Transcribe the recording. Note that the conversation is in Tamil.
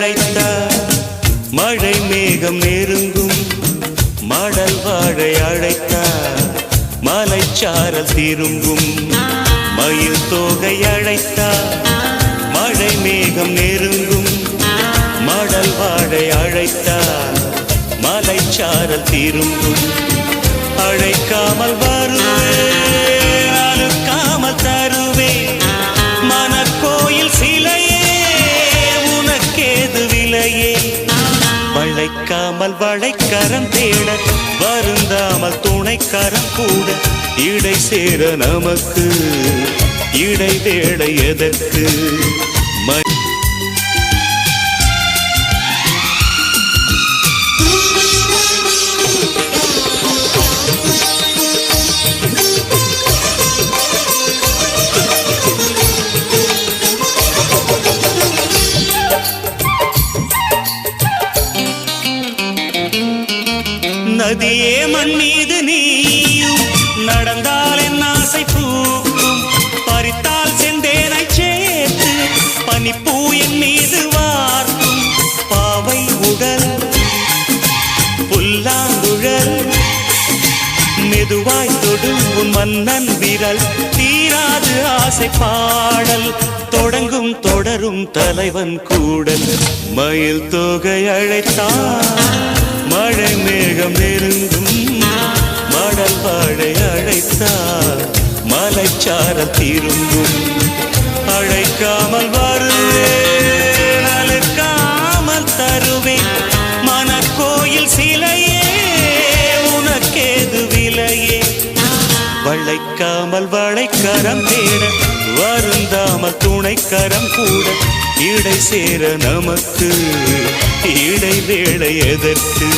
அழைத்தார் மழை மேகம் நெருங்கும் மடல் வாழை அழைத்தார் மலைச்சாரல் திரும்பும் மயில் தோகை அழைத்தார் மழை மேகம் நெருங்கும் மடல் வாழை அழைத்தார் மலைச்சாரல் திரும்பும் அழைக்காமல் வருவேன் அழுக்காமல் தருவேன் மனக்கோயில் சிலையே உனக்கேது விலையே வளைக்காமல் வளைக்கரம் தேட வருந்தாமல் துணைக்கரம் கூட இடை சேர நமக்கு இடை வேளை எதற்கு நதியே மண் மீது நீயும் நடந்தால் என் ஆசை பூக்கும் பறித்தால் செந்தேனை சேர்த்து பனிப்பூ என் மீது வார்க்கும் பாவை உடல் புல்லாங்குழல் மெதுவாய் தொடும் உன் மன்னன் விரல் தீராது ஆசை பாடல் தொடங்கும் தொடரும் தலைவன் கூடல் மயில் தோகை அழைத்தான் மழை மேகம் நெருங்கும் மடல் வாழை அழைத்தார் மலைச்சாரல் திரும்பும் அழைக்காமல் வருவேன் அழுக்காமல் தருவேன் மனக்கோயில் சிலையே உனக்கேது விலையே வளைக்காமல் வளைக்கரம் தேட வருந்தாமல் துணைக்கரம் கூட இடை சேர நமக்கு இடை வேளை எதற்கு